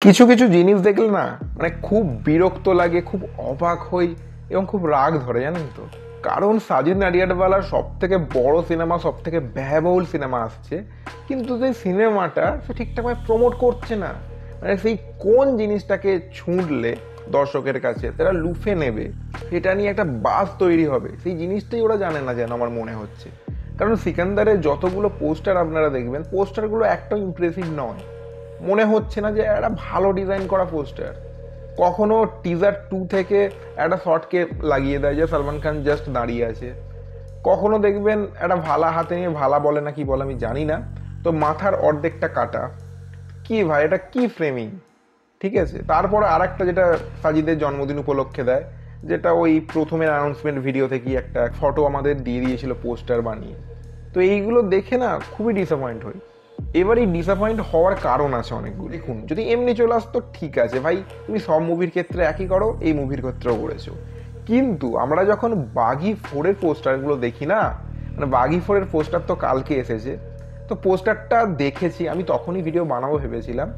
কিছু কিছু জিনিস দেখলে না মানে খুব বিরক্ত লাগে, খুব অবাক হই এবং খুব রাগ ধরে, জানেন তো। কারণ সাজিদ নাডিয়াডওয়ালার সব থেকে বড় সিনেমা, সব থেকে ব্যয়বহুল সিনেমা আসছে, কিন্তু সেই সিনেমাটা সে ঠিকঠাকভাবে প্রমোট করছে না। মানে সেই কোন জিনিসটাকে ছুঁড়লে দর্শকের কাছে তারা লুফে নেবে, সেটা নিয়ে একটা বাস তৈরি হবে, সেই জিনিসটাই ওরা জানে না যেন আমার মনে হচ্ছে। কারণ সিকান্দারের যতগুলো পোস্টার আপনারা দেখবেন, পোস্টারগুলো একটাও ইমপ্রেসিভ নয়। মনে হচ্ছে না যে একটা ভালো ডিজাইন করা পোস্টার। কখনো টিজার 2 থেকে একটা শর্টকে লাগিয়ে দেয় যে সালমান খান জাস্ট দাঁড়িয়ে আছে। কখনো দেখবেন একটা ভালা হাতে নিয়ে, ভালা বলে না কি বলে আমি জানি না, তো মাথার অর্ধেকটা কাটা। কি ভাই, এটা কি ফ্রেমিং? ঠিক আছে, তারপরে আর একটা যেটা সাজিদের জন্মদিন উপলক্ষে দেয়, যেটা ওই প্রথমের অ্যানাউন্সমেন্ট ভিডিও থেকে একটা ফটো আমাদের দিয়ে দিয়েছিল পোস্টার বানিয়ে। তো এইগুলো দেখে না খুবই ডিসঅ্যাপয়েন্ট হই। এবার এই ডিসঅ্যাপয়েন্ট হওয়ার কারণ আছে অনেকগুলো। দেখুন, যদি এমনি চলে আসতো ঠিক আছে ভাই, তুমি সব মুভির ক্ষেত্রে একই করো, এই মুভির ক্ষেত্রেও করেছো। কিন্তু আমরা যখন বাঘি 4-এর পোস্টারগুলো দেখি না, মানে বাঘি 4-এর পোস্টার তো কালকে এসেছে, তো পোস্টারটা দেখেছি আমি, তখনই ভিডিও বানাবো ভেবেছিলাম।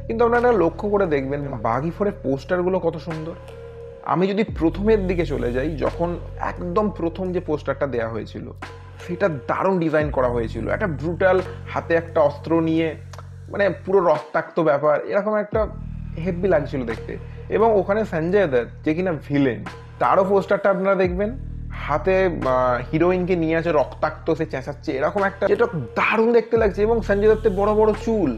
কিন্তু আপনারা লক্ষ্য করে দেখবেন বাঘি 4-এর পোস্টারগুলো কত সুন্দর। আমি যদি প্রথমের দিকে চলে যাই, যখন একদম প্রথম যে পোস্টারটা দেওয়া হয়েছিল, সেটা দারুণ ডিজাইন করা হয়েছিল। একটা ব্রুটাল, হাতে একটা অস্ত্র নিয়ে, মানে পুরো রক্তাক্ত ব্যাপার, এরকম একটা হেভি লাগছিল দেখতে। এবং ওখানে সঞ্জয় দত্ত, যে কিনা ভিলেন, তারও পোস্টারটা আপনারা দেখবেন, হাতে হিরোইনকে নিয়ে আছে, রক্তাক্ত, সে চেঁচাচ্ছে, এরকম একটা, যেটা দারুণ দেখতে লাগছে। এবং সঞ্জয় দত্তের বড় বড় চুল,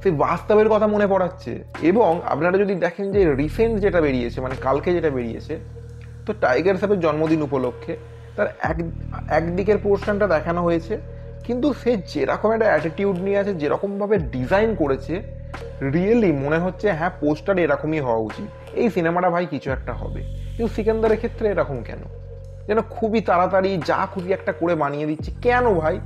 সেই বাস্তবের কথা মনে পড়াচ্ছে। এবং আপনারা যদি দেখেন যে রিসেন্ট যেটা বেরিয়েছে, মানে কালকে যেটা বেরিয়েছে, তো টাইগার সাহেবের জন্মদিন উপলক্ষে তার একদিকের পোর্শনটা দেখানো হয়েছে, কিন্তু সে যেরকম একটা অ্যাটিটিউড নিয়ে আছে, যেরকমভাবে ডিজাইন করেছে, রিয়েলি মনে হচ্ছে হ্যাঁ পোস্টার এরকমই হওয়া উচিত, এই সিনেমাটা ভাই কিছু একটা হবে। কিন্তু সিকান্দারের ক্ষেত্রে এরকম কেন? যেন খুবই তাড়াতাড়ি যা খুশি একটা করে বানিয়ে দিচ্ছে। কেন ভাই?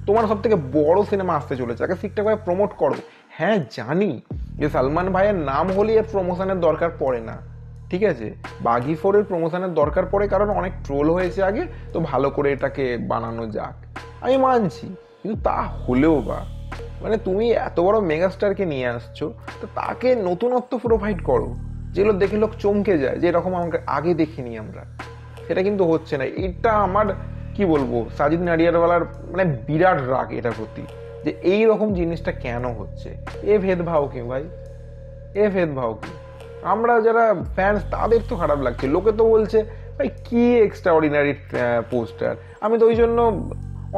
তোমার সব থেকে বড় সিনেমা আসতে চলেছে, আগে ঠিকঠাকভাবে প্রমোট করো। হ্যাঁ জানি যে সালমান ভাইয়ের নাম হলে এর প্রমোশনের দরকার পড়ে না, ঠিক আছে, বাঘি 4-এর প্রমোশনের দরকার পড়ে কারণ অনেক ট্রোল হয়েছে আগে, তো ভালো করে এটাকে বানানো যাক, আমি মানছি। কিন্তু তা হলেও বা, মানে তুমি এত বড় মেগাস্টারকে নিয়ে আসছো, তো তাকে নতুনত্ব প্রোভাইড করো, যেগুলো দেখে লোক চমকে যায় যে এরকম আমাকে আগে দেখিনি আমরা। সেটা কিন্তু হচ্ছে না। এটা আমার কি বলবো, সাজিদ নাডিয়াডওয়ালার মানে বিরাট রাগ এটার প্রতি, যে এই রকম জিনিসটা কেন হচ্ছে। এ ভেদভাব কি ভাই? এ ভেদভাব কি? আমরা যারা ফ্যান্স তাদের তো খারাপ লাগছে, লোকে তো বলছে ভাই কি এক্সট্রা অর্ডিনারি পোস্টার। আমি তো ওই জন্য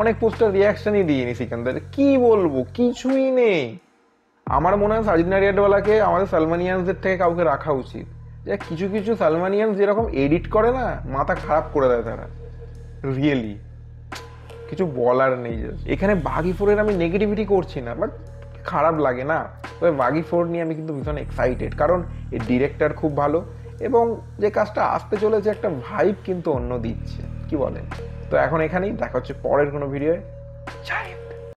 অনেক পোস্টার রিয়াকশনই দিইনি সিকান্দার। কি বলবো, কিছুই নেই। আমার মনে হয় সাজিদ নাডিয়াডওয়ালাকে আমাদের সালমানিয়ানসদের থেকে কাউকে রাখা উচিত। যে কিছু কিছু সালমানিয়ানস যেরকম এডিট করে না, মাথা খারাপ করে দেয় তারা, রিয়েলি কিছু বলার নেই। এখানে বাঘি 4-এর আমি নেগেটিভিটি করছি না, বাট খারাপ লাগে না। তবে বাঘি 4 নিয়ে আমি কিন্তু ভীষণ এক্সাইটেড, কারণ এর ডিরেক্টর খুব ভালো, এবং যে কাজটা আসতে চলেছে একটা ভাইব কিন্তু অন্য দিচ্ছে, কি বলেন? তো এখন এখানেই দেখা হচ্ছে পরের কোনো ভিডিওয়ে। জয়